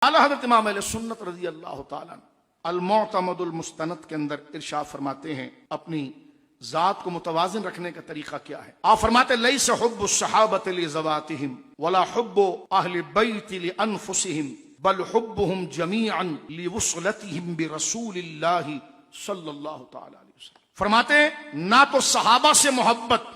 اعلیٰ حضرت امام اہل سنت رضی اللہ تعالیٰ المعتمد المستند کے اندر ارشاد فرماتے ہیں اپنی ذات کو متوازن رکھنے کا طریقہ کیا ہے. آپ فرماتے لیس حب الصحابۃ لذواتہم ولا حب اہل بیت لانفسہم بل حبہم جمیعا لوصلتہم برسول اللہ صلی اللہ تعالی علیہ وسلم. فرماتے ہیں نہ تو صحابہ سے محبت،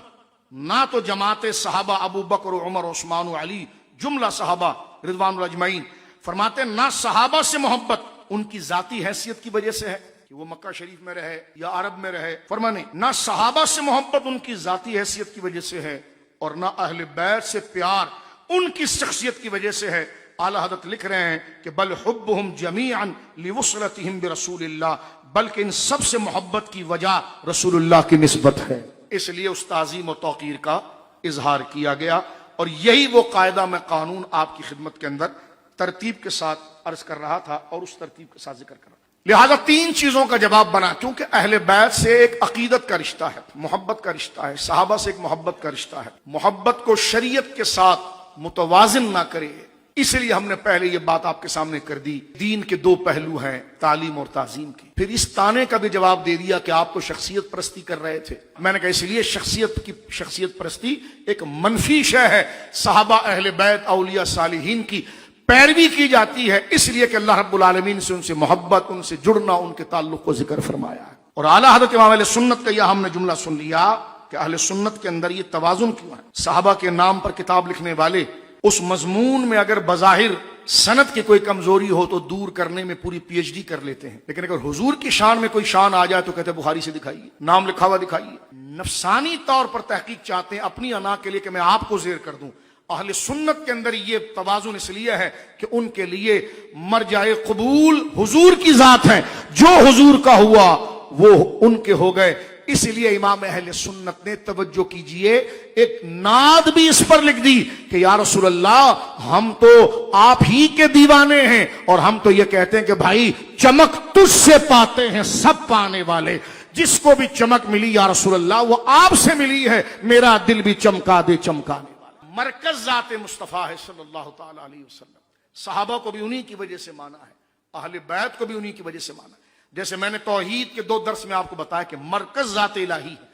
نہ تو جماعت صحابہ ابو بکر و عمر عثمان و علی جملہ صحابہ رضوان اللہ اجمعین. فرماتے ہیں نہ صحابہ سے محبت ان کی ذاتی حیثیت کی وجہ سے ہے کہ وہ مکہ شریف میں رہے یا عرب میں رہے، فرمانے نہ صحابہ سے محبت ان کی ذاتی حیثیت کی وجہ سے ہے، اور نہ اہل بیت سے پیار ان کی شخصیت کی وجہ سے ہے. اعلیٰ حضرت لکھ رہے ہیں کہ بل حبہم جمیعا لوصلتہم برسول اللہ، بلکہ ان سب سے محبت کی وجہ رسول اللہ کی نسبت ہے، اس لیے اس تعظیم و توقیر کا اظہار کیا گیا. اور یہی وہ قاعدہ میں قانون آپ کی خدمت کے اندر ترتیب کے ساتھ عرض کر رہا تھا اور اس ترتیب کے ساتھ ذکر کر رہا تھا. لہذا تین چیزوں کا جواب بنا، کیونکہ اہل بیت سے ایک عقیدت کا رشتہ ہے، محبت کا رشتہ ہے، صحابہ سے ایک محبت کا رشتہ ہے. محبت کو شریعت کے ساتھ متوازن نہ کرے، اس لیے ہم نے پہلے یہ بات آپ کے سامنے کر دی. دین کے دو پہلو ہیں، تعلیم اور تعظیم کی. پھر اس تانے کا بھی جواب دے دیا کہ آپ تو شخصیت پرستی کر رہے تھے. میں نے کہا اس لیے شخصیت پرستی ایک منفی شے ہے. صحابہ اہل بیت اولیاء صالحین کی پیروی کی جاتی ہے، اس لیے کہ اللہ رب العالمین سے ان سے محبت، ان سے جڑنا، ان کے تعلق کو ذکر فرمایا ہے. اور اعلیٰ حضرت امام اہل سنت کا یہ ہم نے جملہ سن لیا کہ اہل سنت کے اندر یہ توازن کیوں ہے. صحابہ کے نام پر کتاب لکھنے والے اس مضمون میں اگر بظاہر سند کی کوئی کمزوری ہو تو دور کرنے میں پوری پی ایچ ڈی کر لیتے ہیں، لیکن اگر حضور کی شان میں کوئی شان آ جائے تو کہتے ہیں بخاری سے دکھائیے، نام لکھا ہوا دکھائیے. نفسانی طور پر تحقیق چاہتے ہیں اپنی انا کے لیے کہ میں آپ کو زیر کر دوں. اہل سنت کے اندر یہ توازن اس لیے ہے کہ ان کے لیے مرجع قبول حضور کی ذات ہے، جو حضور کا ہوا وہ ان کے ہو گئے. اس لیے امام اہل سنت نے توجہ کیجئے ایک نعت بھی اس پر لکھ دی کہ یا رسول اللہ ہم تو آپ ہی کے دیوانے ہیں، اور ہم تو یہ کہتے ہیں کہ بھائی چمک تجھ سے پاتے ہیں سب پانے والے. جس کو بھی چمک ملی یا رسول اللہ وہ آپ سے ملی ہے، میرا دل بھی چمکا دے چمکانے والا. مرکز ذات مصطفیٰ ہے صلی اللہ تعالی علیہ وسلم. صحابہ کو بھی انہی کی وجہ سے مانا ہے، اہل بیت کو بھی انہی کی وجہ سے مانا ہے. جیسے میں نے توحید کے 2 درس میں آپ کو بتایا کہ مرکز ذات الہی ہے،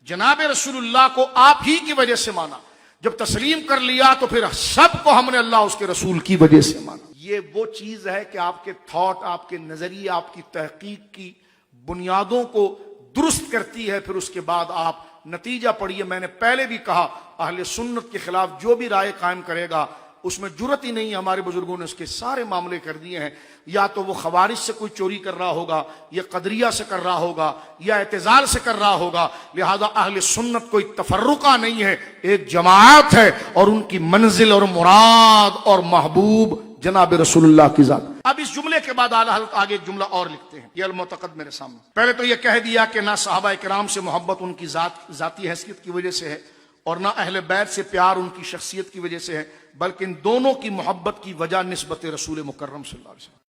جناب رسول اللہ کو آپ ہی کی وجہ سے مانا. جب تسلیم کر لیا تو پھر سب کو ہم نے اللہ اس کے رسول کی وجہ سے مانا. یہ وہ چیز ہے کہ آپ کے تھاٹ، آپ کے نظریے، آپ کی تحقیق کی بنیادوں کو درست کرتی ہے. پھر اس کے بعد آپ نتیجہ پڑھیے. میں نے پہلے بھی کہا اہل سنت کے خلاف جو بھی رائے قائم کرے گا اس میں جرت ہی نہیں. ہمارے بزرگوں نے اس کے سارے معاملے کر دیے ہیں. یا تو وہ خوارج سے کوئی چوری کر رہا ہوگا، یا قدریہ سے کر رہا ہوگا، یا اعتزال سے کر رہا ہوگا. لہذا اہل سنت کوئی تفرقہ نہیں ہے، ایک جماعت ہے، اور ان کی منزل اور مراد اور محبوب جناب رسول اللہ کی ذات. اب اس جملے کے بعد اعلیٰ حضرت آگے ایک جملہ اور لکھتے ہیں، یہ المعتقد میرے سامنے. پہلے تو یہ کہہ دیا کہ نہ صحابہ کرام سے محبت ان کی ذاتی حیثیت کی وجہ سے ہے، اور نہ اہل بیت سے پیار ان کی شخصیت کی وجہ سے ہے، بلکہ ان دونوں کی محبت کی وجہ نسبت رسول مکرم صلی اللہ علیہ وسلم.